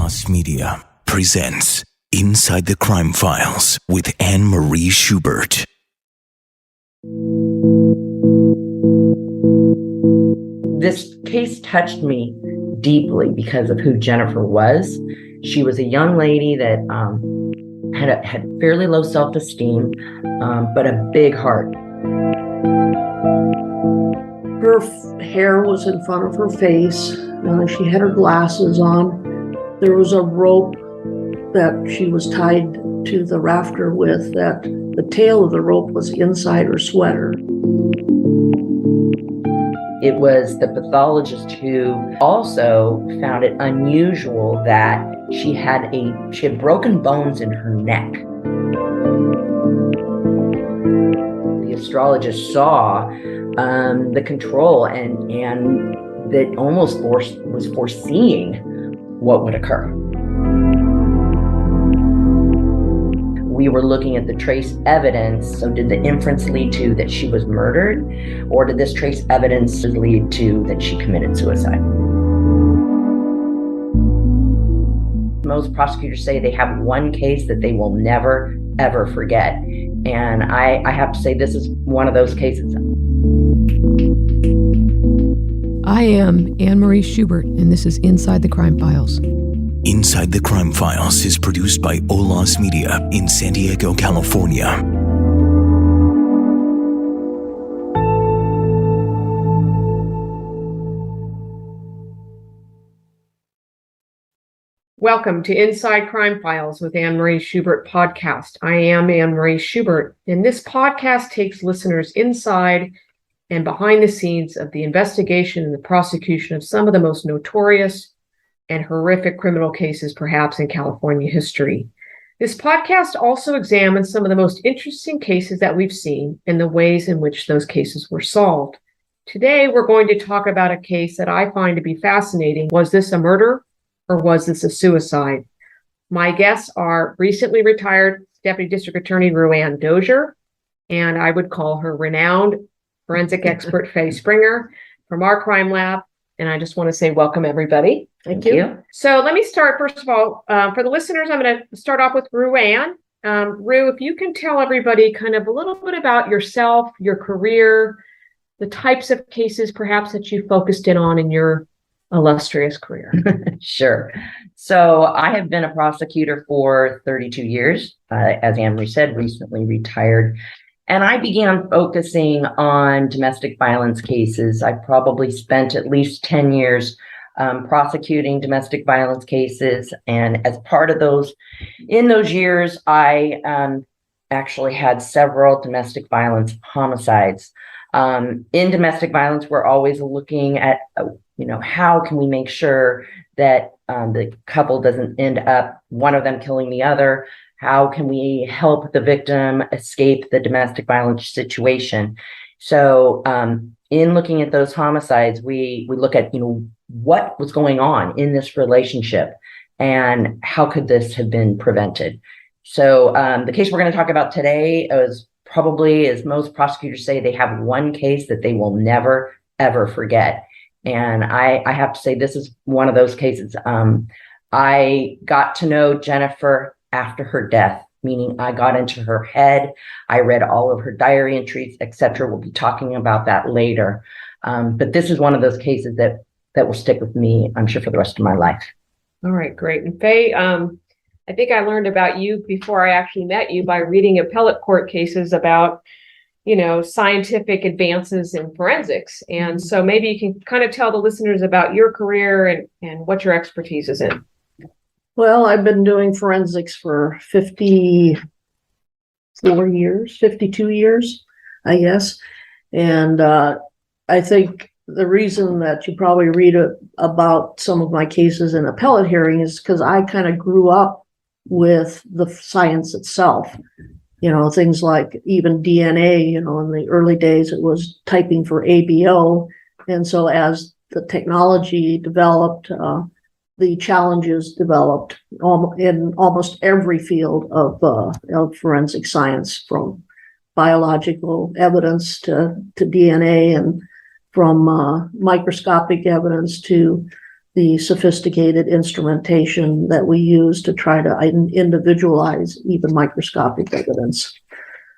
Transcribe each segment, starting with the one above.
Lost Media presents Inside the Crime Files with Anne-Marie Schubert. This case touched me deeply because of who Jennifer was. She was a young lady that had fairly low self-esteem, but a big heart. Her hair was in front of her face. She had her glasses on. There was a rope that she was tied to the rafter with, that the tail of the rope was inside her sweater. It was the pathologist who also found it unusual that she had broken bones in her neck. The astrologist saw the control and that almost was foreseeing what would occur. We were looking at the trace evidence. So did the inference lead to that she was murdered, or did this trace evidence lead to that she committed suicide? Most prosecutors say they have one case that they will never, ever forget. And I have to say this is one of those cases. I am Anne-Marie Schubert, and this is Inside the Crime Files. Inside the Crime Files is produced by Olas Media in San Diego, California. Welcome to Inside Crime Files with Anne-Marie Schubert podcast. I am Anne-Marie Schubert, and this podcast takes listeners inside and behind the scenes of the investigation and the prosecution of some of the most notorious and horrific criminal cases perhaps in California history. This podcast also examines some of the most interesting cases that we've seen and the ways in which those cases were solved. Today, we're going to talk about a case that I find to be fascinating. Was this a murder or was this a suicide? My guests are recently retired Deputy District Attorney Ruanne Dozier, and I would call her renowned forensic expert Faye Springer from our crime lab. And I just want to say welcome, everybody. Thank you. So let me start, first of all, for the listeners, I'm going to start off with Ruanne. Ru, if you can tell everybody kind of a little bit about yourself, your career, the types of cases perhaps that you focused in on in your illustrious career. Sure. So I have been a prosecutor for 32 years. As Anne-Marie said, recently retired. And I began focusing on domestic violence cases. I probably spent at least 10 years prosecuting domestic violence cases. And as part of in those years, I actually had several domestic violence homicides. In domestic violence, we're always looking at, how can we make sure that the couple doesn't end up one of them killing the other? How can we help the victim escape the domestic violence situation? So in looking at those homicides, we look at, what was going on in this relationship and how could this have been prevented? So the case we're going to talk about today is probably, as most prosecutors say, they have one case that they will never, ever forget. And I have to say, this is one of those cases. I got to know Jennifer after her death, meaning I got into her head. I read all of her diary entries, etc. We'll be talking about that later. But this is one of those cases that will stick with me, I'm sure, for the rest of my life. All right, great. And Faye, I think I learned about you before I actually met you by reading appellate court cases about, scientific advances in forensics. And so maybe you can kind of tell the listeners about your career and what your expertise is in. Well, I've been doing forensics for 52 years, I guess. And I think the reason that you probably read about some of my cases in appellate hearing is because I kind of grew up with the science itself. Things like even DNA, in the early days, it was typing for ABO. And so as the technology developed, the challenges developed in almost every field of forensic science, from biological evidence to DNA, and from microscopic evidence to the sophisticated instrumentation that we use to try to individualize even microscopic evidence.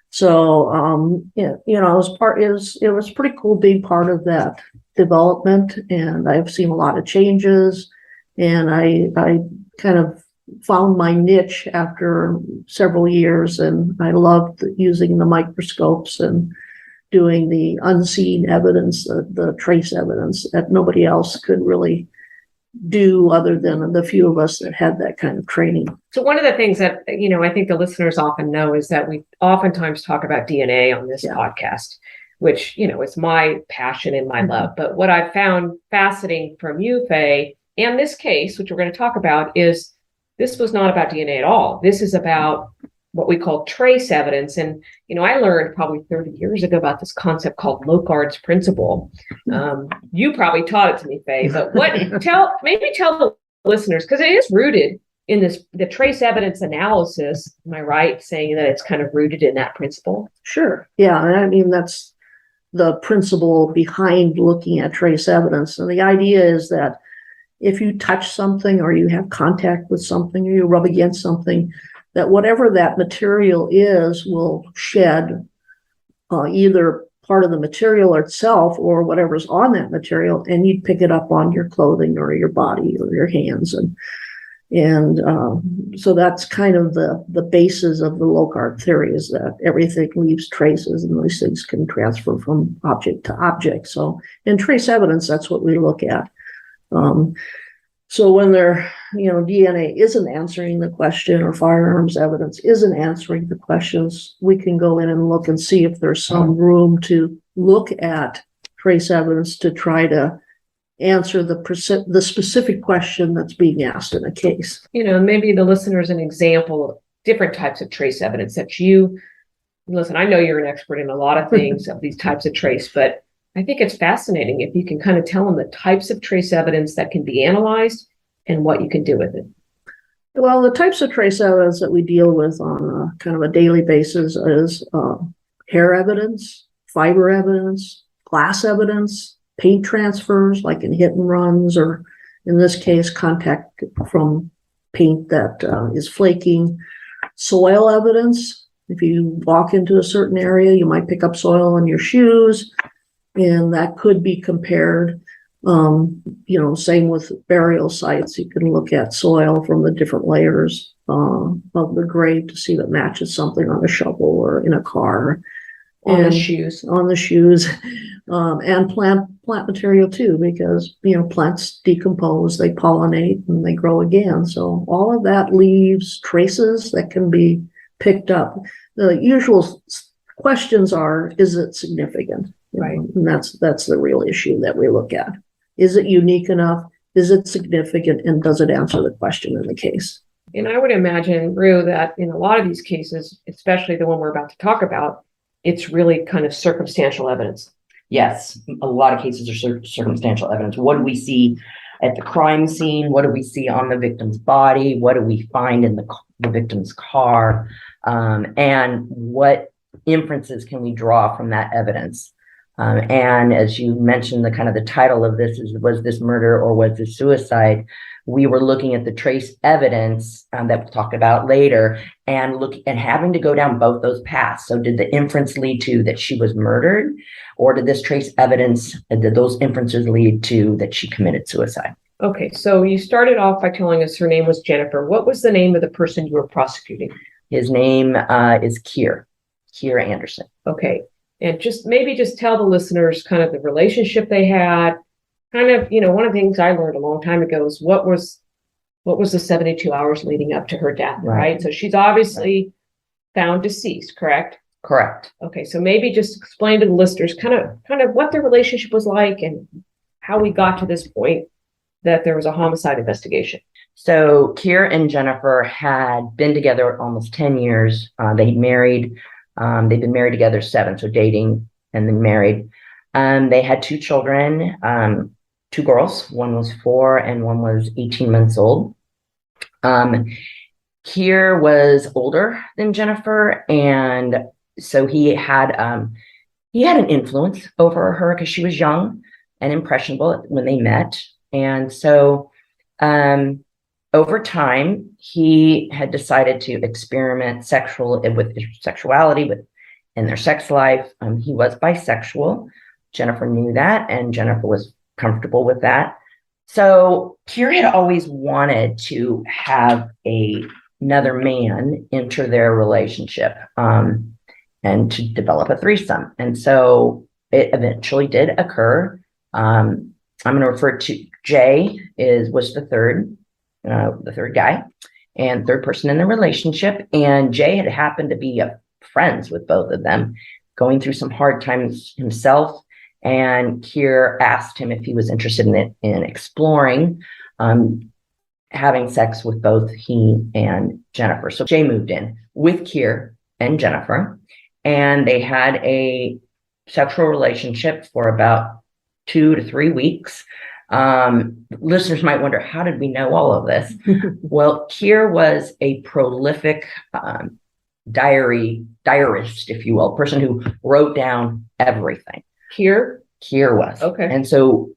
So, yeah, it was pretty cool being part of that development, and I've seen a lot of changes, and I kind of found my niche after several years, and I loved using the microscopes and doing the unseen evidence, the trace evidence that nobody else could really do other than the few of us that had that kind of training. So one of the things that, I think the listeners often know is that we oftentimes talk about DNA on this podcast, which, is my passion and my love. But what I found fascinating from you, Faye, and this case, which we're going to talk about, is this was not about DNA at all. This is about what we call trace evidence. And, I learned probably 30 years ago about this concept called Locard's principle. You probably taught it to me, Faye, but tell the listeners, because it is rooted in the trace evidence analysis. Am I right saying that it's kind of rooted in that principle? Sure. Yeah. I mean, that's the principle behind looking at trace evidence. And the idea is that if you touch something or you have contact with something or you rub against something, that whatever that material is will shed either part of the material itself or whatever's on that material, and you'd pick it up on your clothing or your body or your hands. And so that's kind of the basis of the Locard theory, is that everything leaves traces and those things can transfer from object to object. So in trace evidence, that's what we look at. So when DNA isn't answering the question, or firearms evidence isn't answering the questions, we can go in and look and see if there's some room to look at trace evidence to try to answer the specific question that's being asked in a case. Maybe the listeners an example of different types of trace evidence that listen, I know you're an expert in a lot of things of these types of trace, but I think it's fascinating if you can kind of tell them the types of trace evidence that can be analyzed and what you can do with it. Well, the types of trace evidence that we deal with on a kind of a daily basis is hair evidence, fiber evidence, glass evidence, paint transfers, like in hit and runs, or in this case, contact from paint that is flaking, soil evidence. If you walk into a certain area, you might pick up soil on your shoes, and that could be compared. Same with burial sites. You can look at soil from the different layers of the grave to see that matches something on a shovel or in a car. On the shoes. And plant material too, because, plants decompose, they pollinate, and they grow again. So all of that leaves traces that can be picked up. The usual questions are, is it significant? Right. And that's the real issue that we look at. Is it unique enough? Is it significant? And does it answer the question in the case? And I would imagine, Rue, that in a lot of these cases, especially the one we're about to talk about, it's really kind of circumstantial evidence. Yes, a lot of cases are circumstantial evidence. What do we see at the crime scene? What do we see on the victim's body? What do we find in the victim's car? And what inferences can we draw from that evidence? And as you mentioned, the title of this was this murder or was this suicide? We were looking at the trace evidence that we'll talk about later, and having to go down both those paths. So did the inference lead to that she was murdered, or did this trace evidence, did those inferences lead to that she committed suicide? Okay, so you started off by telling us her name was Jennifer. What was the name of the person you were prosecuting? His name is Keir Anderson. Okay. And maybe tell the listeners kind of the relationship they had. Kind of, one of the things I learned a long time ago is what was the 72 hours leading up to her death, right? So she's obviously found deceased, correct? Correct. Okay, so maybe just explain to the listeners kind of what their relationship was like and how we got to this point that there was a homicide investigation. So Keir and Jennifer had been together almost 10 years. They married. They've been married together 7, so dating and then married. They had 2 children, 2 girls. One was 4 and one was 18 months old. Keir was older than Jennifer, and so he had an influence over her because she was young and impressionable when they met. And so over time, he had decided to experiment with sexuality in their sex life. He was bisexual. Jennifer knew that, and Jennifer was comfortable with that. So Keir had always wanted to have another man enter their relationship and to develop a threesome. And so it eventually did occur. I'm going to refer to Jay was the third guy and third person in the relationship. And Jay had happened to be friends with both of them, going through some hard times himself. And Keir asked him if he was interested in exploring having sex with both he and Jennifer. So Jay moved in with Keir and Jennifer, and they had a sexual relationship for about 2 to 3 weeks. Listeners might wonder, how did we know all of this? Well, Keir was a prolific diarist, if you will, person who wrote down everything. Keir was. Okay. And so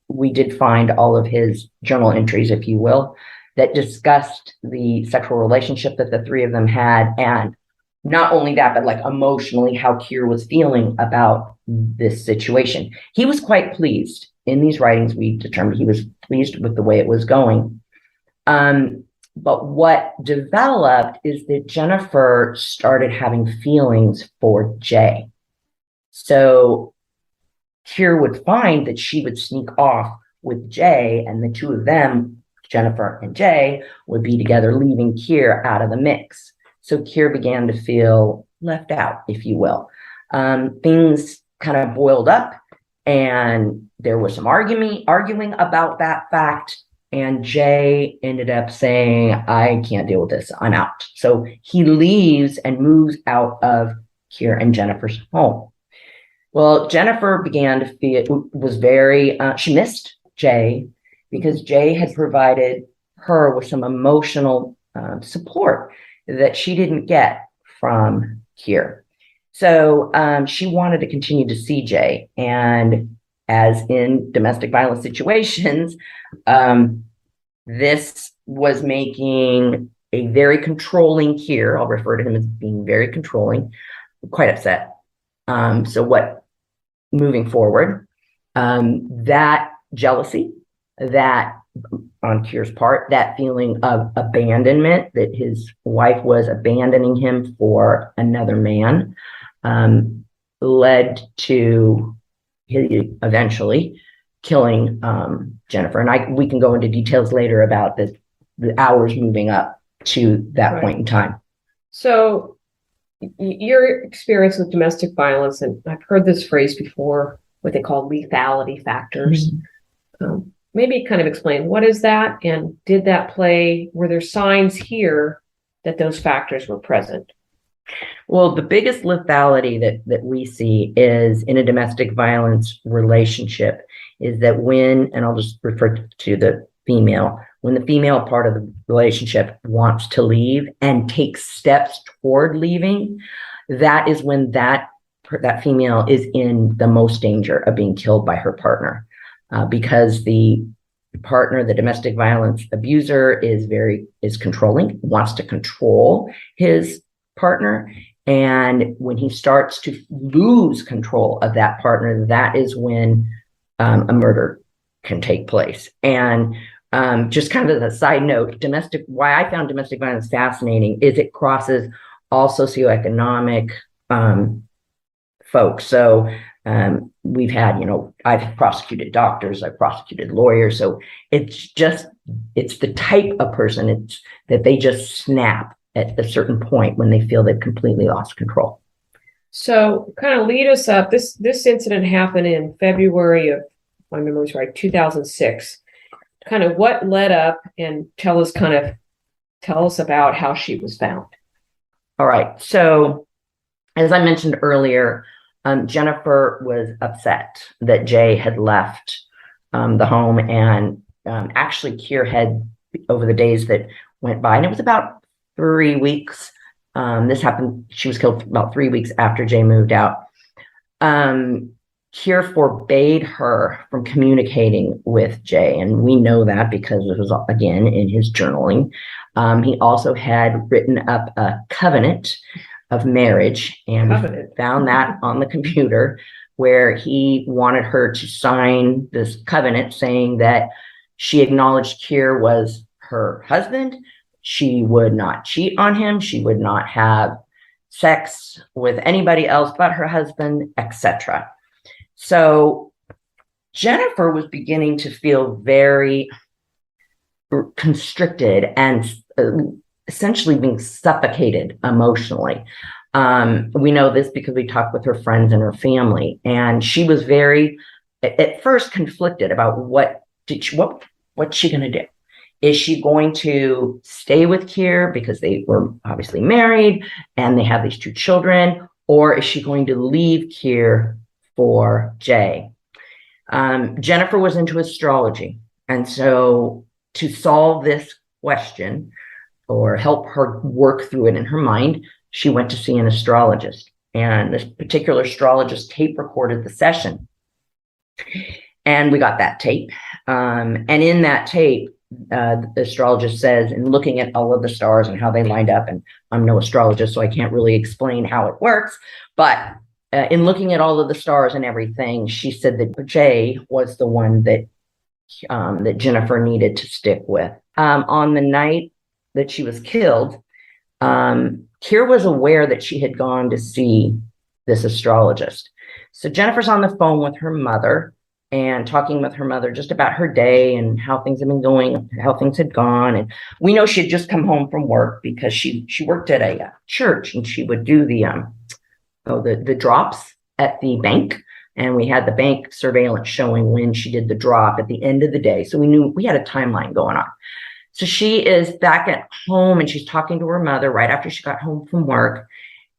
we did find all of his journal entries, if you will, that discussed the sexual relationship that the three of them had. And not only that, but like emotionally, how Keir was feeling about this situation. He was quite pleased. In these writings, we determined he was pleased with the way it was going. But what developed is that Jennifer started having feelings for Jay. So Keir would find that she would sneak off with Jay, and the two of them, Jennifer and Jay, would be together, leaving Keir out of the mix. So Keir began to feel left out, if you will. Things kind of boiled up, and there was some arguing about that fact. And Jay ended up saying, I can't deal with this. I'm out. So he leaves and moves out of Keir and Jennifer's home. Well, Jennifer began to she missed Jay because Jay had provided her with some emotional support that she didn't get from Keir. So she wanted to continue to see Jay. And as in domestic violence situations, this was making a very controlling Keir, I'll refer to him as being very controlling, quite upset. Moving forward, that jealousy, that on Keir's part, that feeling of abandonment, that his wife was abandoning him for another man, led to eventually killing Jennifer. And we can go into details later about the hours moving up to that point in time. So your experience with domestic violence, and I've heard this phrase before, what they call lethality factors. Mm-hmm. Maybe kind of explain, what is that? And were there signs here that those factors were present? Well, the biggest lethality that we see is in a domestic violence relationship is that and I'll just refer to the female, when the female part of the relationship wants to leave and takes steps toward leaving, that is when that female is in the most danger of being killed by her partner, because the partner, the domestic violence abuser, is controlling, wants to control his partner. And when he starts to lose control of that partner, that is when a murder can take place. And just kind of as a side note, why I found domestic violence fascinating is it crosses all socioeconomic folks. So we've had, I've prosecuted doctors, I've prosecuted lawyers. So it's the type of person that they just snap at a certain point when they feel they've completely lost control. So kind of lead us up. This incident happened in February of, if my memory's right, 2006. Kind of what led up, and tell us about how she was found. All right. So as I mentioned earlier, Jennifer was upset that Jay had left the home, and actually Keir had, over the days that went by, and it was about 3 weeks. This happened. She was killed about 3 weeks after Jay moved out. Keir forbade her from communicating with Jay, and we know that because it was, again, in his journaling. He also had written up a covenant of marriage, and we found that on the computer, where he wanted her to sign this covenant saying that she acknowledged Keir was her husband. She would not cheat on him. She would not have sex with anybody else but her husband, etc. So Jennifer was beginning to feel very constricted and essentially being suffocated emotionally. We know this because we talked with her friends and her family, and she was very, at first, conflicted about what's she going to do? Is she going to stay with Keir because they were obviously married and they have these two children, or is she going to leave Keir for Jay? Jennifer was into astrology, and so to solve this question or help her work through it in her mind, she went to see an astrologist, and this particular astrologist tape recorded the session. And we got that tape. And in that tape, the astrologist says, in looking at all of the stars and how they lined up, and I'm no astrologist, so I can't really explain how it works, but in looking at all of the stars and everything, she said that Jay was the one that Jennifer needed to stick with. On the night that she was killed, Keir was aware that she had gone to see this astrologist. So Jennifer's on the phone with her mother and talking with her mother just about her day and how things have been going, how things had gone. And we know she had just come home from work because she worked at a church, and she would do the drops at the bank. And we had the bank surveillance showing when she did the drop at the end of the day. So we knew we had a timeline going on. So she is back at home and she's talking to her mother right after she got home from work.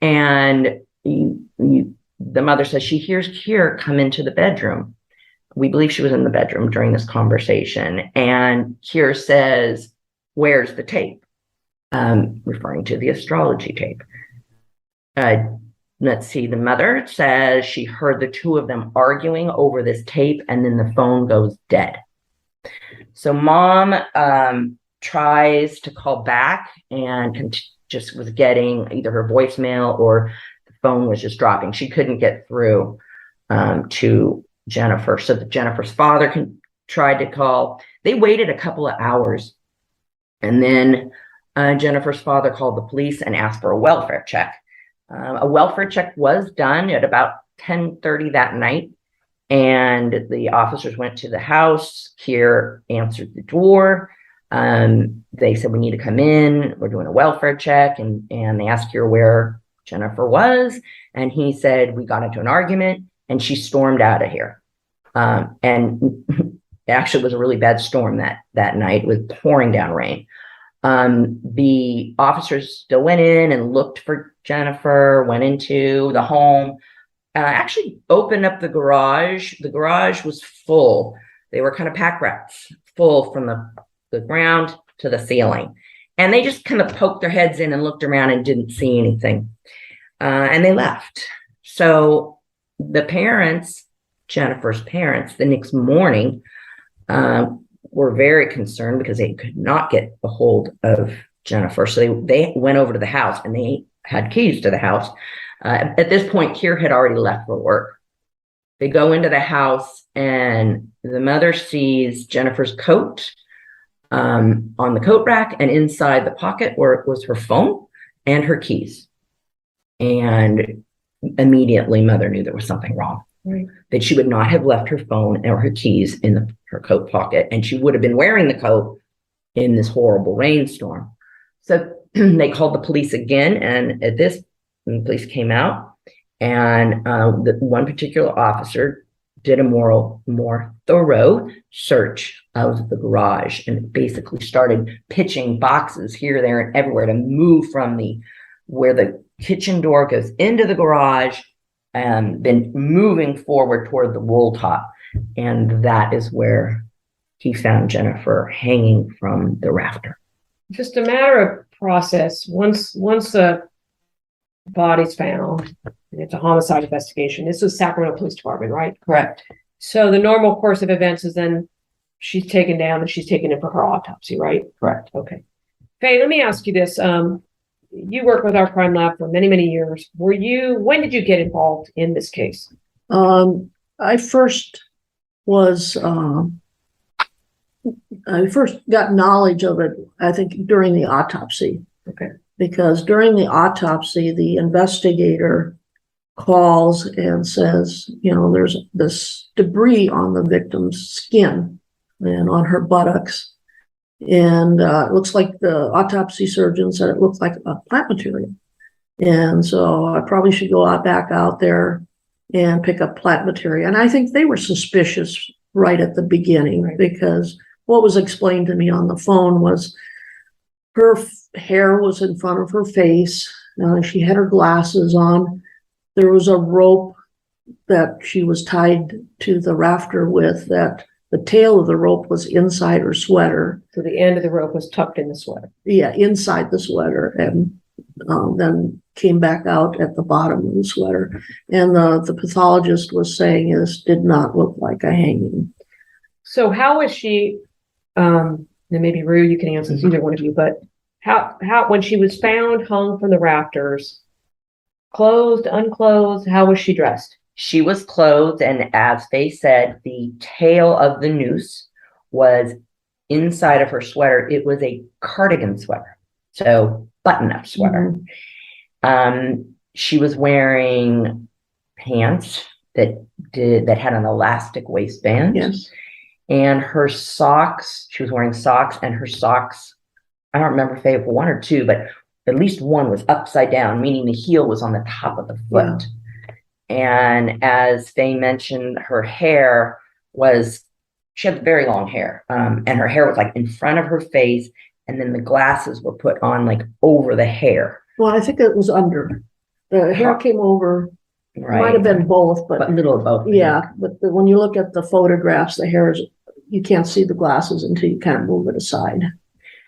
And the mother says she hears Keir come into the bedroom. We believe she was in the bedroom during this conversation. And Keir says, "Where's the tape?" Referring to the astrology tape. Let's see, the mother says she heard the two of them arguing over this tape, and then the phone goes dead. So mom tries to call back and just was getting either her voicemail or the phone was just dropping. She couldn't get through to Jennifer. So Jennifer's father tried to call. They waited a couple of hours, and then Jennifer's father called the police and asked for a welfare check. A welfare check was done at about 10:30 that night, and the officers went to the house. Keir answered the door. They said, "We need to come in. We're doing a welfare check." And they asked Keir where Jennifer was. And he said, "We got into an argument and she stormed out of here." And it actually was a really bad storm that night with pouring down rain. The officers still went in and looked for Jennifer, went into the home, actually opened up the garage. The garage was full. They were kind of pack rats, full from the ground to the ceiling. And they just kind of poked their heads in and looked around and didn't see anything. And they left. So the parents, Jennifer's parents, the next morning, were very concerned because they could not get a hold of Jennifer. So they went over to the house, and they had keys to the house. At this point, Keir had already left for work. They go into the house, and the mother sees Jennifer's coat on the coat rack, and inside the pocket where it was her phone and her keys. And immediately mother knew there was something wrong. Right. That she would not have left her phone or her keys in her coat pocket, and she would have been wearing the coat in this horrible rainstorm. So they called the police again, and at this, the police came out, and the one particular officer did a more thorough search of the garage and basically started pitching boxes here, there, and everywhere to move from where the kitchen door goes into the garage, and then moving forward toward the wall top. And that is where he found Jennifer hanging from the rafter. Just a matter of process. Once a body's found, and it's a homicide investigation. This was Sacramento Police Department, right? Correct. So the normal course of events is then she's taken down and she's taken in for her autopsy, right? Correct. Okay. Faye, let me ask you this. You worked with our crime lab for many, many years. When did you get involved in this case? I first was, I first got knowledge of it, I think, during the autopsy. Okay. Because during the autopsy, the investigator calls and says, there's this debris on the victim's skin and on her buttocks. And it looks like the autopsy surgeon said it looked like a plant material. And so I probably should go back out there and pick up plant material. And I think they were suspicious right at the beginning, Right. because what was explained to me on the phone was her hair was in front of her face. She had her glasses on. There was a rope that she was tied to the rafter with, that the tail of the rope was inside her sweater. So the end of the rope was tucked in the sweater. Yeah, inside the sweater, and then came back out at the bottom of the sweater. And the pathologist was saying this did not look like a hanging. So how was she, and maybe Rue, you can answer this, either one of you, but how, when she was found hung from the rafters, clothed, unclothed, how was she dressed? She was clothed, and as they said, the tail of the noose was inside of her sweater. It was a cardigan sweater, so button-up sweater. She was wearing pants that had an elastic waistband. Yes. And her socks, she was wearing socks, and her socks, I don't remember if they were one or two, but at least one was upside down, meaning the heel was on the top of the foot. Yeah. And as Faye mentioned, her hair she had very long hair, and her hair was like in front of her face, and then the glasses were put on like over the hair. Well, I think it was under. The hair came over. Right. Might have been both, but but middle of both. yeah. But when you look at the photographs, the hair is, you can't see the glasses until you kind of move it aside.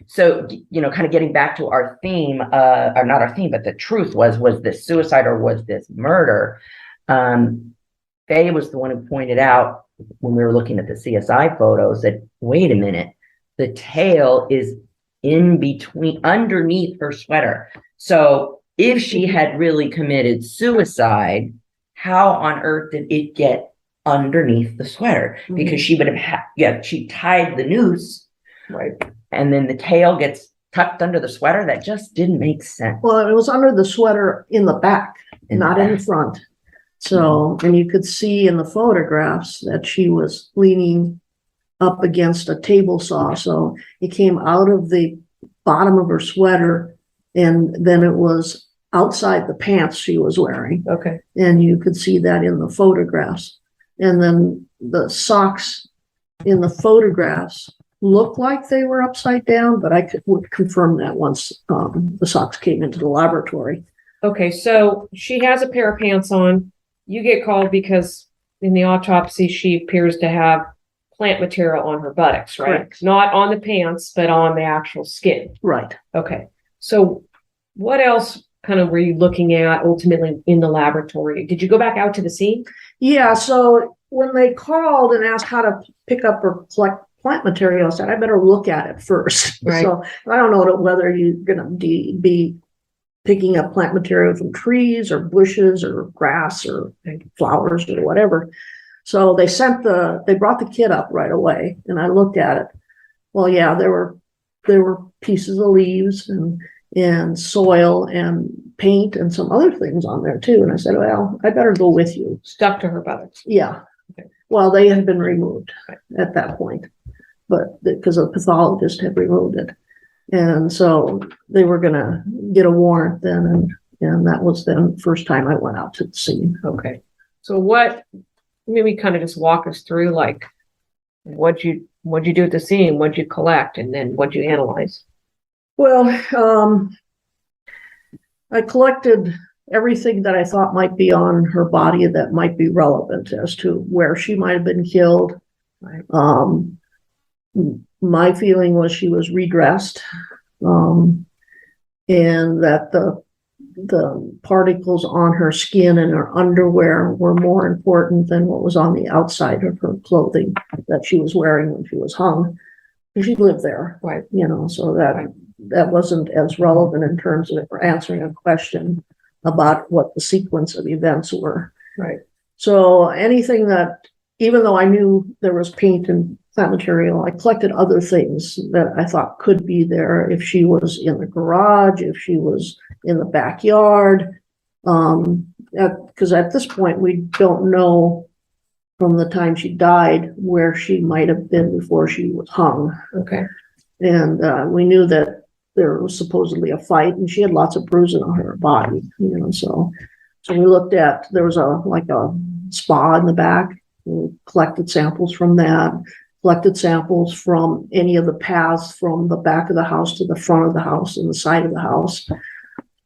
So, kind of getting back to our theme, or not our theme, but the truth was this suicide or was this murder? Faye was the one who pointed out when we were looking at the CSI photos that, wait a minute, the tail is underneath her sweater. So if she had really committed suicide, how on earth did it get underneath the sweater? Because she would have she tied the noose, Right. and then the tail gets tucked under the sweater. That just didn't make sense. Well, it was under the sweater in the back, not in the front. So, and you could see in the photographs that she was leaning up against a table saw. So it came out of the bottom of her sweater, and then it was outside the pants she was wearing. Okay. And you could see that in the photographs. And then the socks in the photographs looked like they were upside down, but I would confirm that once the socks came into the laboratory. Okay, so she has a pair of pants on. You get called because in the autopsy, she appears to have plant material on her buttocks, right? Correct. Not on the pants, but on the actual skin. Right. Okay, so what else kind of were you looking at ultimately in the laboratory? Did you go back out to the scene? Yeah, so when they called and asked how to pick up or collect plant material, I said, I better look at it first. Right. So I don't know whether you're going to be picking up plant material from trees or bushes or grass or flowers or whatever. So they brought the kit up right away, and I looked at it. Well, yeah, there were pieces of leaves and soil and paint and some other things on there too. And I said, well, I better go with you. Stuck to her buttocks. Yeah. Okay. Well, they had been removed at that point, but because the pathologist had removed it. And so they were going to get a warrant then. And that was then the first time I went out to the scene. Okay. So maybe kind of just walk us through, like, what'd you do at the scene? What'd you collect? And then what'd you analyze? Well, I collected everything that I thought might be on her body that might be relevant as to where she might have been killed. Right. My feeling was she was redressed, and that the particles on her skin and her underwear were more important than what was on the outside of her clothing that she was wearing when she was hung. She lived there, Right. So that wasn't as relevant in terms of answering a question about what the sequence of events were. Right. So anything that, even though I knew there was paint and plant material, I collected other things that I thought could be there if she was in the garage, if she was in the backyard. Because at this point, we don't know from the time she died where she might have been before she was hung. Okay. And we knew that there was supposedly a fight, and she had lots of bruising on her body, so we looked at, there was a spa in the back. We collected samples from that, collected samples from any of the paths from the back of the house to the front of the house and the side of the house,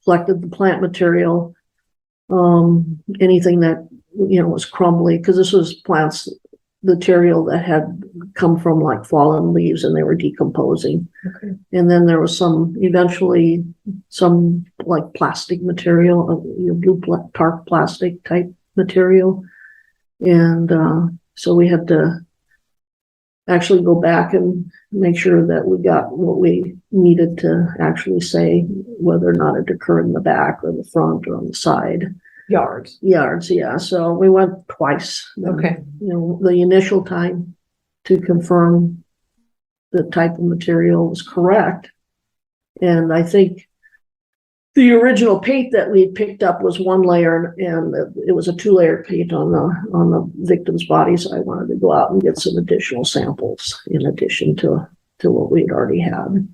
collected the plant material, anything that, was crumbly, because this was plants material that had come from like fallen leaves and they were decomposing. Okay. And then there was eventually some like plastic material, blue tarp plastic type material. And so we had to actually go back and make sure that we got what we needed to actually say whether or not it occurred in the back or the front or on the side. Yards. Yeah. So we went twice. Okay. The initial time to confirm the type of material was correct. And I think the original paint that we picked up was one layer, and it was a 2-layer paint on the victim's body. So I wanted to go out and get some additional samples in addition to what we had already had.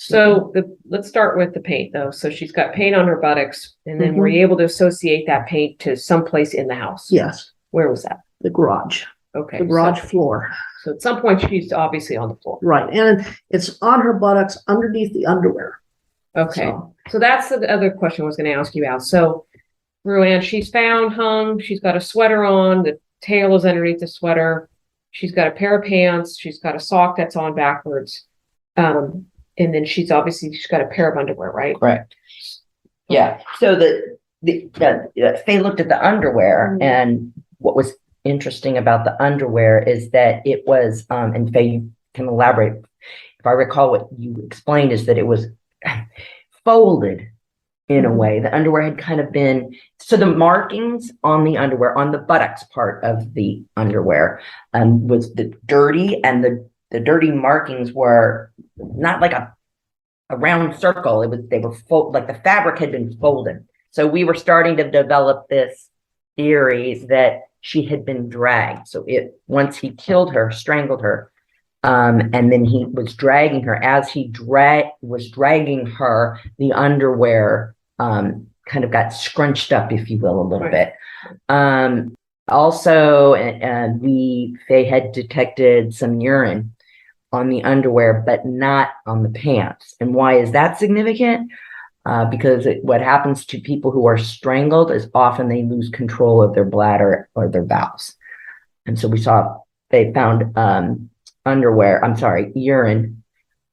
So let's start with the paint though. So she's got paint on her buttocks, and then were you able to associate that paint to someplace in the house? Yes, Where was that? the garage, Okay. the garage floor. So at some point she's obviously on the floor. Right, and it's on her buttocks underneath the underwear. Okay. So that's the other question I was going to ask you, Al. So Ruanne, she's found hung. She's got a sweater on. The tail is underneath the sweater. She's got a pair of pants. She's got a sock that's on backwards. And then she's got a pair of underwear, right? Correct. Yeah. So Faye looked at the underwear, and what was interesting about the underwear is that it was, and Faye, you can elaborate. If I recall, what you explained is that it was folded in a way. The underwear had kind of been, so the markings on the underwear, on the buttocks part of the underwear, was the dirty, and the dirty markings were not like a round circle. They were like the fabric had been folded. So we were starting to develop this theory that she had been dragged. So once he killed her, strangled her, and then he was dragging her. As he was dragging her, the underwear kind of got scrunched up, if you will, a little bit. Also, Faye had detected some urine on the underwear, but not on the pants. And why is that significant? Because what happens to people who are strangled is often they lose control of their bladder or their bowels. And so they found urine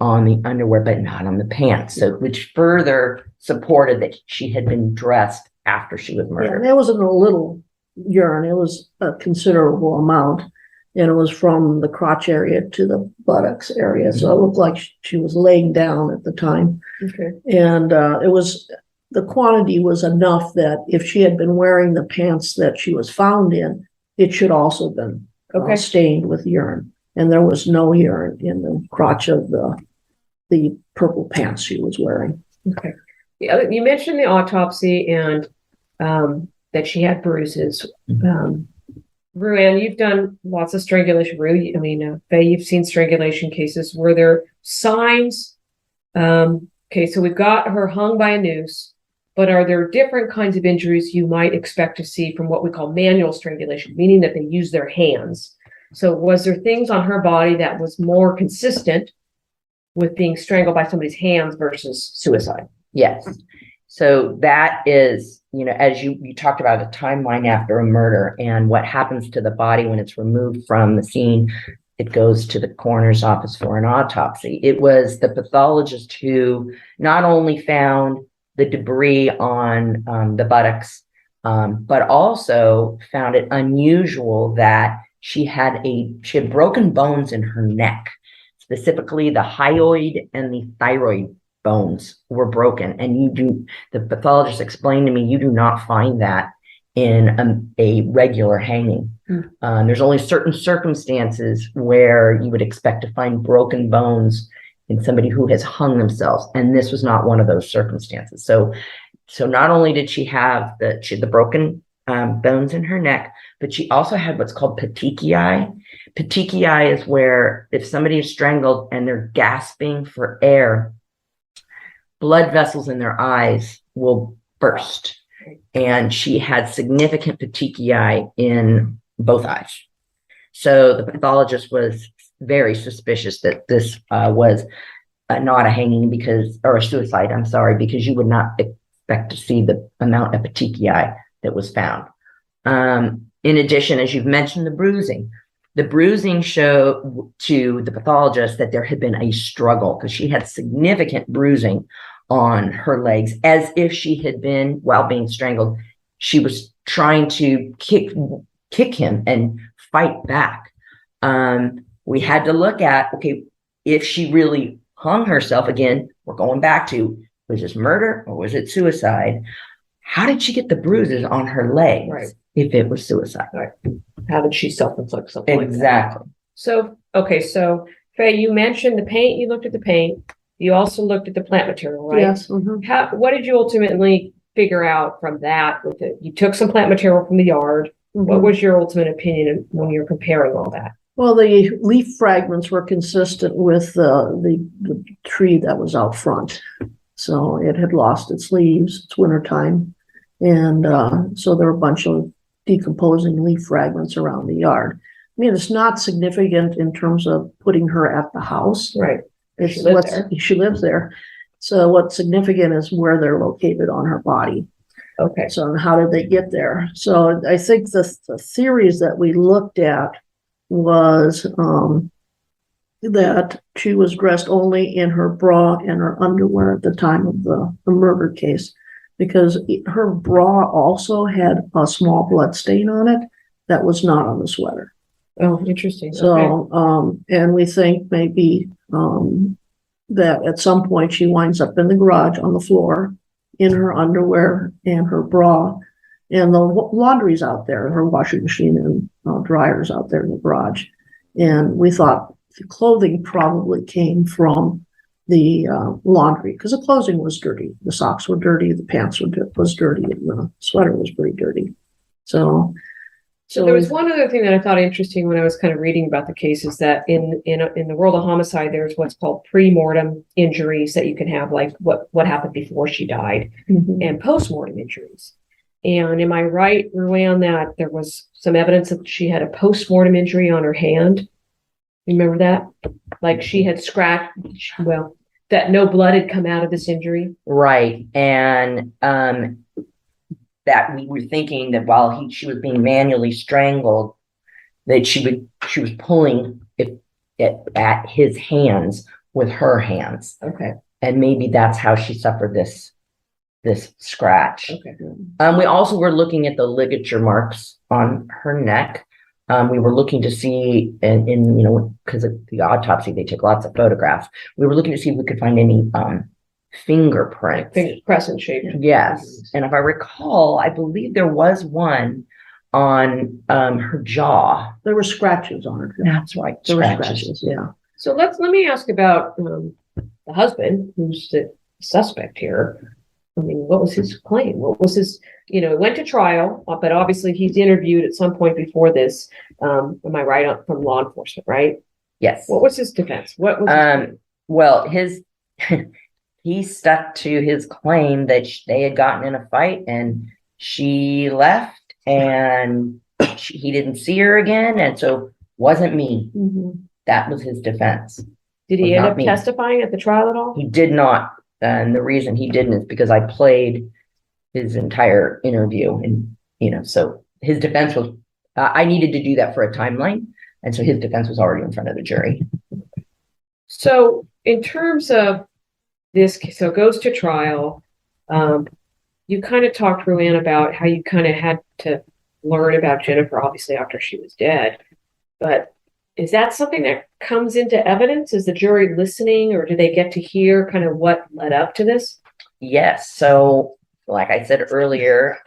on the underwear, but not on the pants. So, which further supported that she had been dressed after she was murdered. Yeah, it wasn't a little urine. It was a considerable amount. And it was from the crotch area to the buttocks area. So it looked like she was laying down at the time. Okay. And the quantity was enough that if she had been wearing the pants that she was found in, it should also have been stained with urine. And there was no urine in the crotch of the purple pants she was wearing. Okay. You mentioned the autopsy and that she had bruises. Ruanne, you've done lots of strangulation. Faye, you've seen strangulation cases. Were there signs? Okay, so we've got her hung by a noose, but are there different kinds of injuries you might expect to see from what we call manual strangulation, meaning that they use their hands? So was there things on her body that was more consistent with being strangled by somebody's hands versus suicide? Yes. So that is, as you talked about a timeline after a murder and what happens to the body when it's removed from the scene, it goes to the coroner's office for an autopsy. It was the pathologist who not only found the debris on the buttocks, but also found it unusual that she had broken bones in her neck, specifically the hyoid and the thyroid bones were broken. And the pathologist explained to me, you do not find that in a regular hanging. There's only certain circumstances where you would expect to find broken bones in somebody who has hung themselves, and this was not one of those circumstances. So not only did she have the broken bones in her neck, but she also had what's called petechiae. Petechiae is where if somebody is strangled and they're gasping for air, blood vessels in their eyes will burst. And she had significant petechiae in both eyes. So the pathologist was very suspicious that this was not a hanging or a suicide, I'm sorry, because you would not expect to see the amount of petechiae that was found. In addition, as you've mentioned, the bruising showed to the pathologist that there had been a struggle, because she had significant bruising on her legs, as if she had been, while being strangled, she was trying to kick him and fight back. We had to look at, okay, if she really hung herself, again, we're going back to, was this murder or was it suicide? How did she get the bruises on her legs? Right. If it was suicide? Right. How did she self-inflict something Exactly. like that? So, okay, so Faye, you mentioned the paint, you looked at the paint, you also looked at the plant material, right? Yes. Mhm. What did you ultimately figure out from that with it? You took some plant material from the yard. What was your ultimate opinion when you're comparing all that? Well, the leaf fragments were consistent with the tree that was out front. So it had lost its leaves. It's wintertime. And so there were a bunch of decomposing leaf fragments around the yard. I mean, it's not significant in terms of putting her at the house. Right. It's She lives there. So what's significant is where they're located on her body. Okay. So how did they get there? So I think the theories that we looked at was that she was dressed only in her bra and her underwear at the time of the murder case, because her bra also had a small blood stain on it that was not on the sweater. Oh, interesting. So, and we think maybe that at some point she winds up in the garage on the floor in her underwear and her bra, and the laundry's out there, her washing machine and dryer's out there in the garage. And we thought the clothing probably came from the laundry, because the clothing was dirty. The socks were dirty, the pants was dirty, and the sweater was pretty dirty. So there was one other thing that I thought interesting when I was kind of reading about the case, is that in the world of homicide, there's what's called pre-mortem injuries that you can have, like what happened before she died, and post-mortem injuries. And am I right, Ruan, that there was some evidence that she had a post-mortem injury on her hand? Remember that? Like she had scratched, that no blood had come out of this injury? Right. And that we were thinking that while she was being manually strangled, that she was pulling it at his hands with her hands. Okay. And maybe that's how she suffered this scratch. Okay. We also were looking at the ligature marks on her neck. We were looking to see, and because of the autopsy, they took lots of photographs. We were looking to see if we could find any fingerprints. Crescent shape. Yes. And if I recall, I believe there was one on her jaw. there were scratches on her. That's right. There were Scratches. scratches, yeah. So let me ask about the husband, who's the suspect here. I mean, what was his claim? What was his, went to trial, but obviously he's interviewed at some point before this. Am I right, from law enforcement, right? Yes. What was his defense? What was his claim? Well, he stuck to his claim that they had gotten in a fight and she left and he didn't see her again. And so wasn't me. That was his defense. Did he was end not up me. testifying at the trial at all? He did not. And the reason he didn't is because I played his entire interview. And, so his defense was, I needed to do that for a timeline. And so his defense was already in front of the jury. So in terms of this, so it goes to trial. You kind of talked, Roanne, about how you kind of had to learn about Jennifer, obviously, after she was dead. But is that something that comes into evidence? Is the jury listening, or do they get to hear kind of what led up to this? Yes. So, like I said earlier,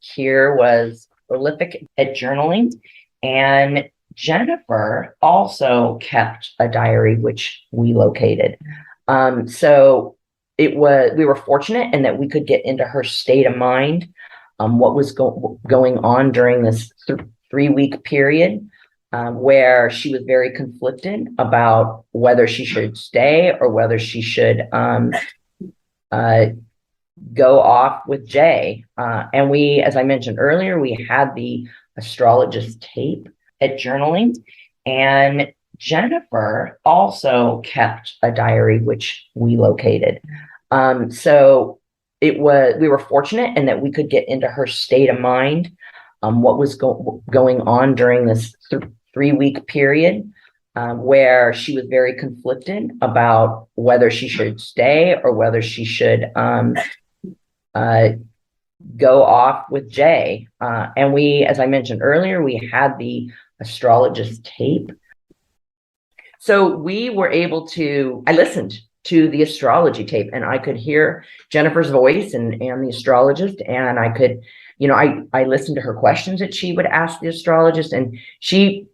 Keir was prolific at journaling, and Jennifer also kept a diary, which we located. So we were fortunate in that we could get into her state of mind, what was going on during this 3-week period, where she was very conflicted about whether she should stay or whether she should go off with Jay. And we, as I mentioned earlier, we had the astrologist tape at journaling, and Jennifer also kept a diary, which we located. So we were fortunate in that we could get into her state of mind, what was going on during this 3-week period, where she was very conflicted about whether she should stay or whether she should go off with Jay. And we, as I mentioned earlier, we had the astrologist tape. So we were able to, I listened to the astrology tape and I could hear Jennifer's voice and the astrologist, and I could, I listened to her questions that she would ask the astrologist, and she,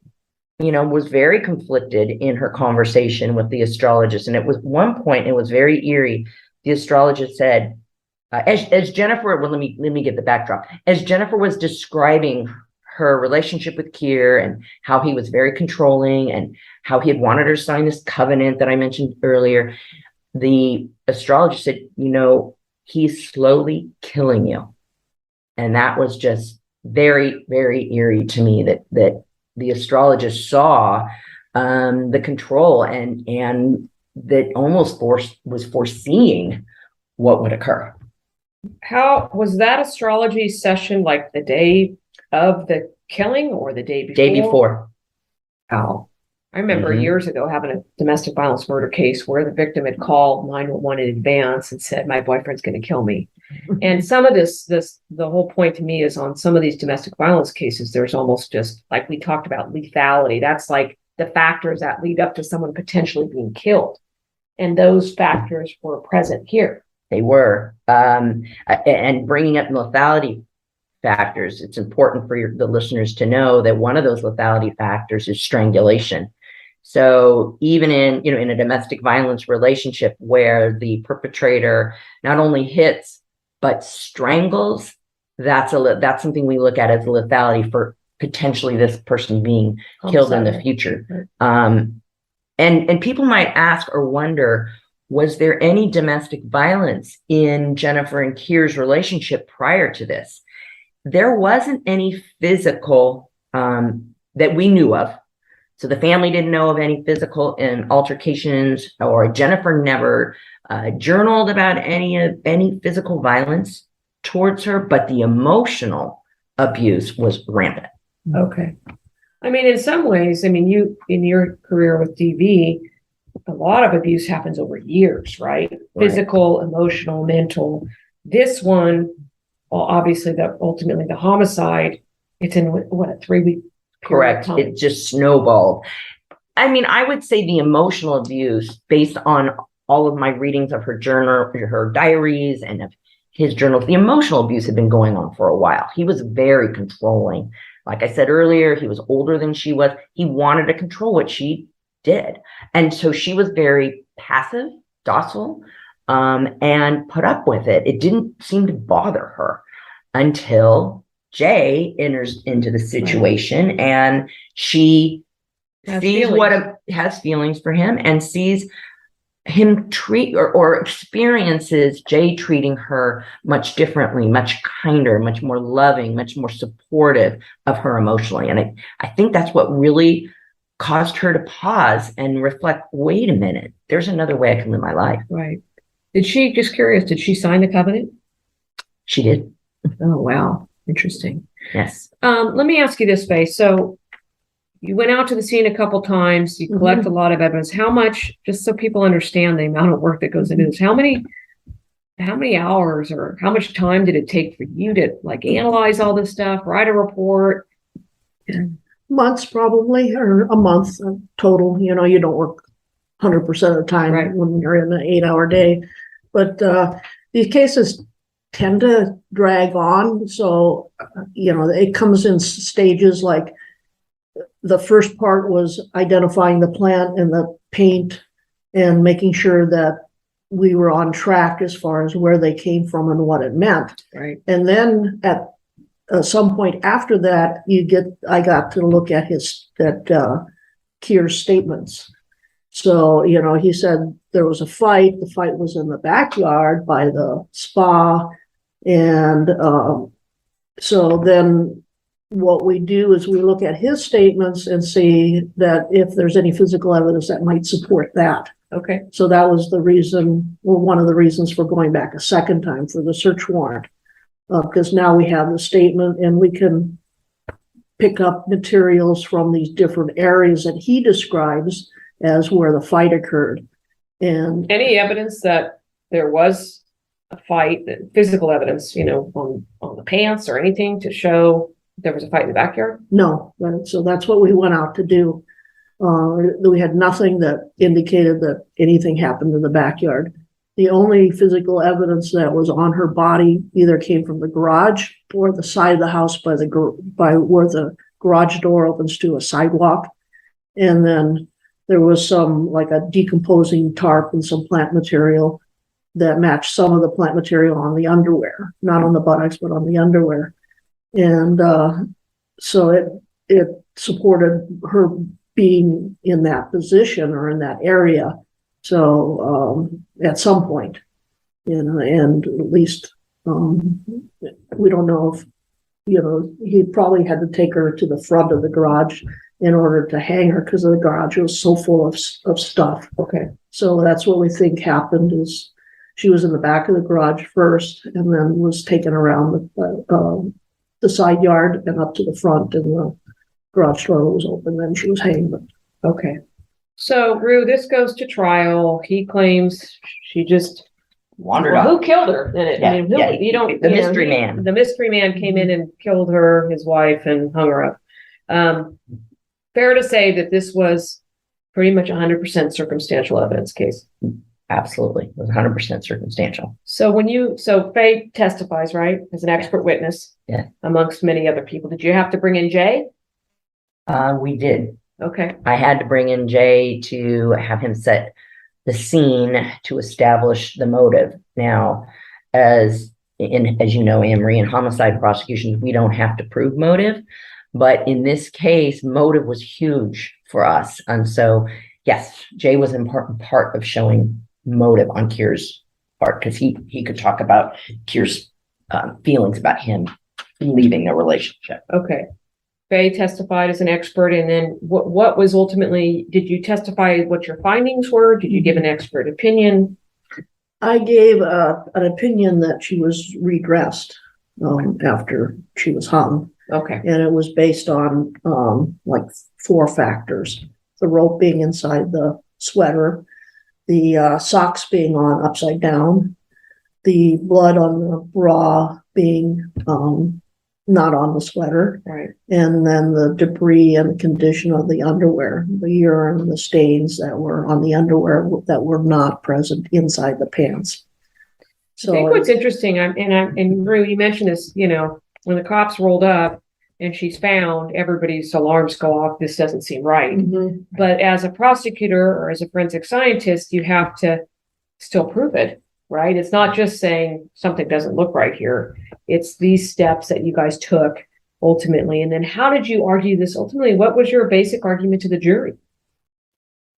was very conflicted in her conversation with the astrologist. And it was one point, it was very eerie. The astrologist said, as Jennifer, well, let me get the backdrop. As Jennifer was describing her relationship with Keir and how he was very controlling and how he had wanted her to sign this covenant that I mentioned earlier, the astrologist said, he's slowly killing you. And that was just very, very eerie to me, that the astrologist saw the control and that almost was foreseeing what would occur. How was that astrology session, like the day of the killing or the day before? Day before. Oh, I remember years ago having a domestic violence murder case where the victim had called 911 in advance and said, my boyfriend's going to kill me. And some of the whole point to me is, on some of these domestic violence cases, there's almost just, like we talked about, lethality. That's like the factors that lead up to someone potentially being killed. And those factors were present here. They were. And bringing up lethality factors, it's important for the listeners to know that one of those lethality factors is strangulation. So even in a domestic violence relationship where the perpetrator not only hits but strangles, that's something we look at as lethality for potentially this person being killed in the future. And people might ask or wonder, was there any domestic violence in Jennifer and Keir's relationship prior to this? There wasn't any physical that we knew of. So the family didn't know of any physical altercations, or Jennifer never journaled about any physical violence towards her, but the emotional abuse was rampant. Okay. I mean, in some ways, you, in your career with DV, a lot of abuse happens over years, right? Physical, emotional, mental. This one, well, obviously, ultimately the homicide, it's in what, a 3-week period? Correct. It just snowballed. I would say the emotional abuse, based on all of my readings of her journal, her diaries, and of his journals, the emotional abuse had been going on for a while. He was very controlling. Like I said earlier, he was older than she was. He wanted to control what she did. And so she was very passive, docile, and put up with it. It didn't seem to bother her until Jay enters into the situation, and she has feelings for him and sees him treat or experiences Jay treating her much differently, much kinder, much more loving, much more supportive of her emotionally. And I think that's what really caused her to pause and reflect, wait a minute, there's another way I can live my life. Right. Did she sign the covenant? She did. Oh, wow. Interesting. Yes. Let me ask you this, Faye. So you went out to the scene a couple times, you collect a lot of evidence. How much, just so people understand the amount of work that goes into this, how many how many hours or how much time did it take for you to like analyze all this stuff, write a report? Months probably, or a month total. You don't work 100% of the time Right. when you're in an 8-hour day. But these cases tend to drag on. So, it comes in stages. Like the first part was identifying the plant and the paint and making sure that we were on track as far as where they came from and what it meant. Right. And then at some point after that, I got to look at Keir's statements. So, he said there was a fight. The fight was in the backyard by the spa. And so then what we do is we look at his statements and see that if there's any physical evidence that might support that. Okay. So that was the reason, or one of the reasons for going back a second time for the search warrant. Because now we have the statement and we can pick up materials from these different areas that he describes as where the fight occurred. And Any evidence that there was a fight, physical evidence, on the pants or anything to show there was a fight in the backyard? no, so that's what we went out to do. We had nothing that indicated that anything happened in the backyard. The only physical evidence that was on her body either came from the garage or the side of the house by where the garage door opens to a sidewalk. And then there was some, like a decomposing tarp and some plant material that matched some of the plant material on the underwear, not on the buttocks, but on the underwear. And so it supported her being in that position or in that area. So at some point, and at least we don't know if, he probably had to take her to the front of the garage in order to hang her because the garage was so full of stuff. Okay. So that's what we think happened is she was in the back of the garage first and then was taken around the side yard and up to the front, and the garage door was open. Then she was hanged. Okay. So, Rue, this goes to trial. He claims she just Wandered Well, off. who killed her? You don't. The mystery man. The mystery man came in and killed her, his wife, and hung her up. Fair to say that this was pretty much 100% circumstantial evidence case. Absolutely. It was 100% circumstantial. So Faye testifies, right, as an expert witness. Yeah. Amongst many other people. Did you have to bring in Jay? We did. Okay. I had to bring in Jay to have him set the scene to establish the motive. Now, as you know, Anne-Marie, in homicide prosecutions, we don't have to prove motive. But in this case, motive was huge for us. And so, yes, Jay was an important part of showing motive on Keir's part, because he could talk about Keir's feelings about him leaving the relationship. Okay. Faye testified as an expert, and then what was ultimately, did you testify what your findings were? Did you give an expert opinion? I gave an opinion that she was redressed after she was hung. Okay. And it was based on like 4 factors: the rope being inside the sweater, the socks being on upside down, the blood on the bra being not on the sweater, Right. and then the debris and the condition of the underwear, the urine, the stains that were on the underwear that were not present inside the pants. I think what's interesting, and Rue, you mentioned this, when the cops rolled up and she's found, everybody's alarms go off. This doesn't seem right. Mhm. But as a prosecutor or as a forensic scientist, you have to still prove it, right? It's not just saying something doesn't look right here. It's these steps that you guys took ultimately. And then how did you argue this ultimately? What was your basic argument to the jury?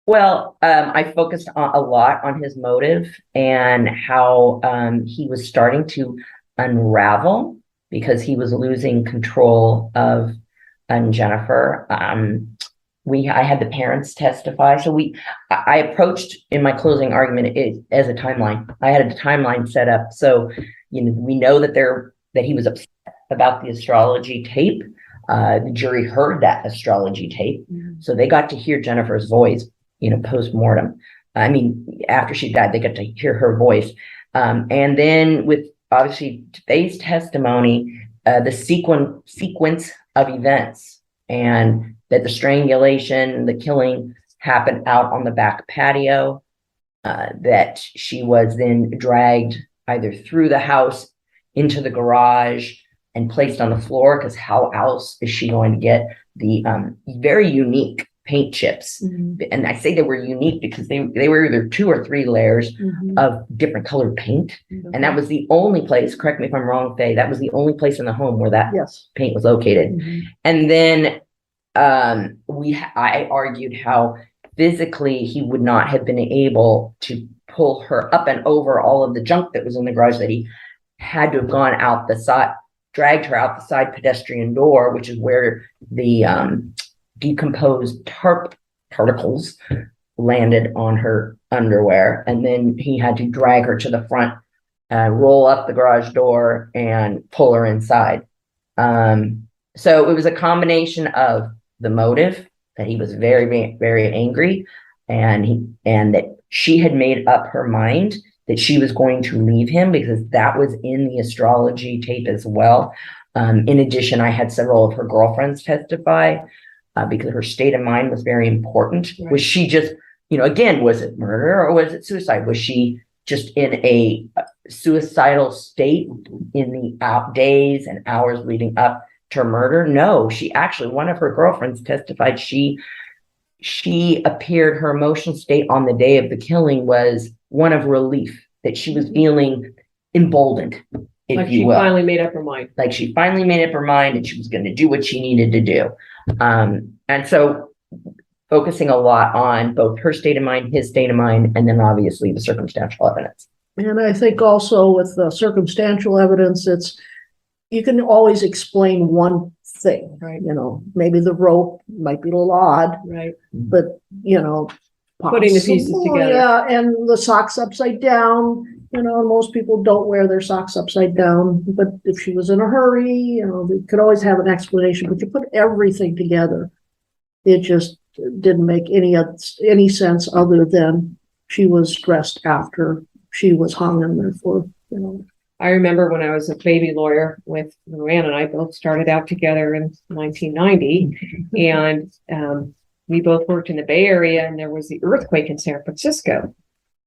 Well, I focused a lot on his motive and how he was starting to unravel because he was losing control of Jennifer. I had the parents testify. So I approached in my closing argument as a timeline. I had a timeline set up. So, we know that he was upset about the astrology tape. The jury heard that astrology tape. So they got to hear Jennifer's voice, post-mortem. I mean, after she died, they got to hear her voice. And then with obviously Faye's testimony, the sequence of events, and that the strangulation, the killing happened out on the back patio, that she was then dragged either through the house into the garage and placed on the floor, because how else is she going to get the very unique paint chips? And I say they were unique because they were either 2 or 3 layers of different colored paint. And that was the only place, correct me if I'm wrong, Faye, that was the only place in the home where that Yes. paint was located. And then I argued how physically he would not have been able to pull her up and over all of the junk that was in the garage, that he had to have gone out the side, dragged her out the side pedestrian door, which is where the decomposed tarp particles landed on her underwear. And then he had to drag her to the front, roll up the garage door and pull her inside. So it was a combination of the motive, that he was very, very angry, and that she had made up her mind that she was going to leave him, because that was in the astrology tape as well. In addition, I had several of her girlfriends testify, because her state of mind was very important. Right. Was she just, again, was it murder or was it suicide? Was she just in a suicidal state in the days and hours leading up to murder? No, one of her girlfriends testified she appeared, her emotional state on the day of the killing was one of relief, that she was feeling emboldened, if Like you she will. finally made up her mind. Like she finally made up her mind and she was going to do what she needed to do. And so focusing a lot on both her state of mind, his state of mind, and then obviously the circumstantial evidence. And I think also with the circumstantial evidence, you can always explain one thing, Right. Maybe the rope might be a little odd, Right. but, Putting the pieces possible, together. Yeah, and the socks upside down, most people don't wear their socks upside down, but if she was in a hurry, they could always have an explanation, but you put everything together. It just didn't make any sense other than she was stressed after she was hung, and therefore, I remember when I was a baby lawyer with Luann, and I both started out together in 1990, and we both worked in the Bay Area, and there was the earthquake in San Francisco.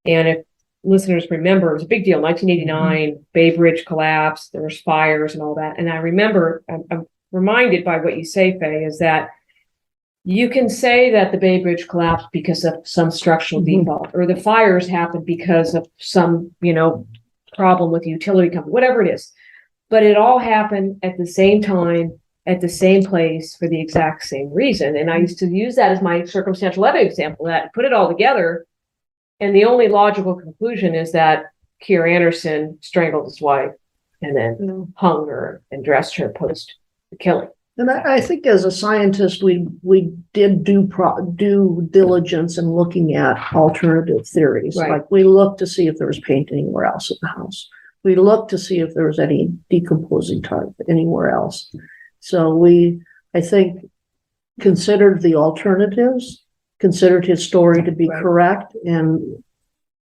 And if listeners remember, it was a big deal. 1989, Bay Bridge collapsed, there was fires and all that. And I remember, I'm reminded by what you say, Faye, is that you can say that the Bay Bridge collapsed because of some structural default, or the fires happened because of some, problem with the utility company, whatever it is. But it all happened at the same time, at the same place, for the exact same reason. And I used to use that as my circumstantial evidence example, that put it all together. And the only logical conclusion is that Keir Anderson strangled his wife and then hung her and dressed her post the killing. And I think as a scientist, we did due diligence in looking at alternative theories. Right. Like we looked to see if there was paint anywhere else in the house. We looked to see if there was any decomposing tarp anywhere else. So I think, considered the alternatives, considered his story to be correct, and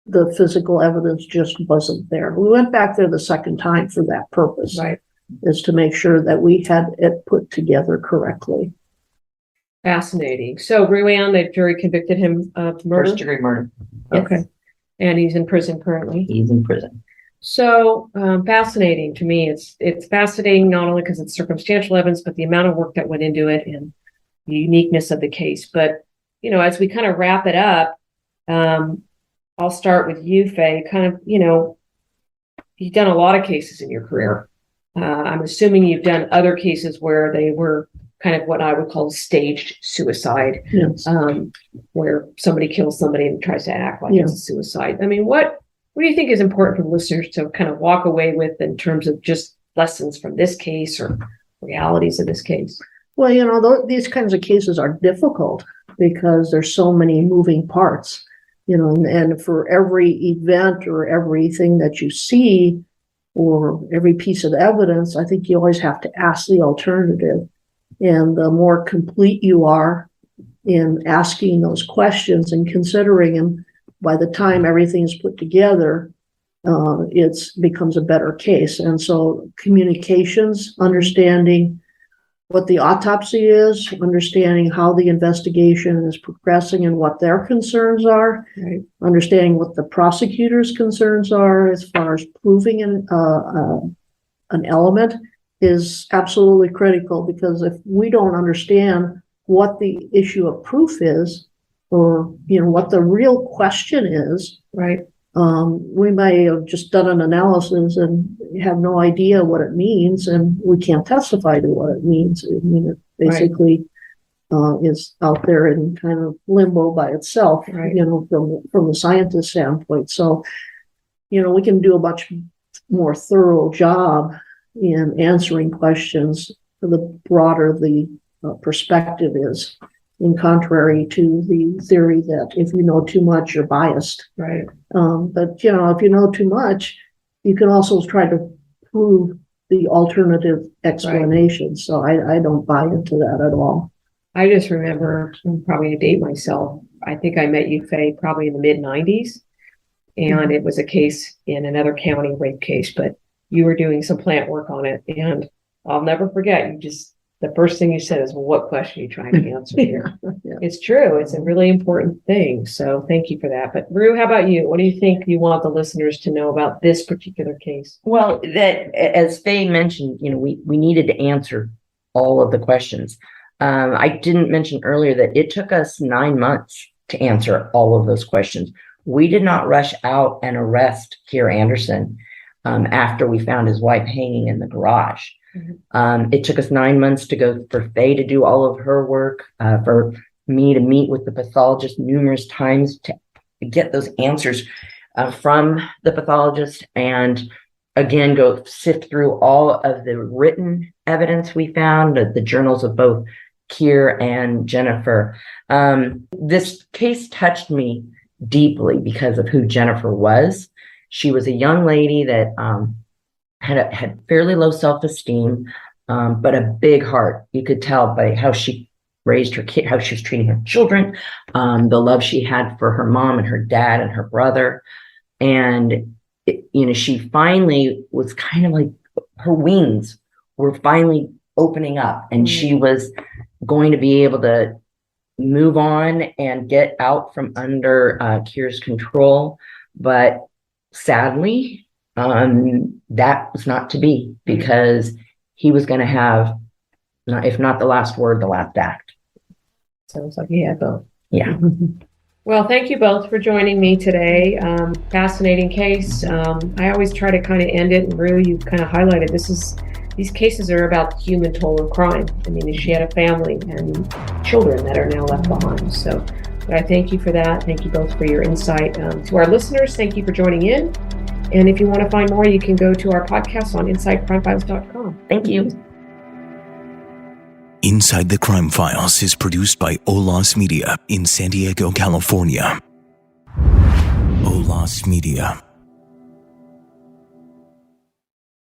the physical evidence just wasn't there. We went back there the second time for that purpose. Right. Is to make sure that we had it put together correctly. Fascinating. So, Ruann, the jury convicted him of murder? First degree murder. Yes. Okay. And he's in prison currently. He's in prison. So fascinating to me. It's fascinating not only because it's circumstantial evidence, but the amount of work that went into it and the uniqueness of the case. But, as we kind of wrap it up, I'll start with you, Faye. Kind of, you've done a lot of cases in your career. I'm assuming you've done other cases where they were kind of what I would call staged suicide, Yes. where somebody kills somebody and tries to act like it's a suicide. I mean, what do you think is important for listeners to kind of walk away with in terms of just lessons from this case or realities of this case? Well, these kinds of cases are difficult because there's so many moving parts, and for every event or everything that you see, or every piece of evidence, I think you always have to ask the alternative. And the more complete you are in asking those questions and considering them, by the time everything's put together, it becomes a better case. And so communications, understanding what the autopsy is, understanding how the investigation is progressing and what their concerns are, Right. understanding what the prosecutor's concerns are as far as proving an element is absolutely critical, because if we don't understand what the issue of proof is, or what the real question is, Right. we may have just done an analysis and have no idea what it means, and we can't testify to what it means. I mean, it basically is out there in kind of limbo by itself, Right. From the scientist standpoint. So, we can do a much more thorough job in answering questions the broader the perspective is, in contrary to the theory that if you know too much, you're biased. Right. But if you know too much, you can also try to prove the alternative explanation. So I don't buy into that at all. I just remember, I'm probably gonna date myself. I think I met you, Faye, probably in the mid-90s. And it was a case in another county, rape case, but you were doing some plant work on it. And I'll never forget, the first thing you said is, well, what question are you trying to answer here? Yeah. It's true. It's a really important thing. So thank you for that. But Rue, how about you? What do you think you want the listeners to know about this particular case? Well, that, as Faye mentioned, we needed to answer all of the questions. I didn't mention earlier that it took us 9 months to answer all of those questions. We did not rush out and arrest Keir Anderson after we found his wife hanging in the garage. It took us 9 months for Faye to do all of her work, for me to meet with the pathologist numerous times to get those answers from the pathologist, and again, go sift through all of the written evidence we found, the journals of both Keir and Jennifer. This case touched me deeply because of who Jennifer was. She was a young lady that had fairly low self-esteem, but a big heart. You could tell by how she raised her kid, how she was treating her children, the love she had for her mom and her dad and her brother. And, she finally was kind of like, her wings were finally opening up, and she was going to be able to move on and get out from under Keir's control. But sadly, that was not to be, because he was going to have, if not the last word, the last act. Sounds like he had both. Yeah. Well, thank you both for joining me today. Fascinating case. I always try to kind of end it, and Rue, you kind of highlighted these cases are about the human toll of crime. I mean, she had a family and children that are now left behind. So, but I thank you for that. Thank you both for your insight. To our listeners, thank you for joining in. And if you want to find more, you can go to our podcast on InsideCrimeFiles.com. Thank you. Inside the Crime Files is produced by Olas Media in San Diego, California. Olas Media.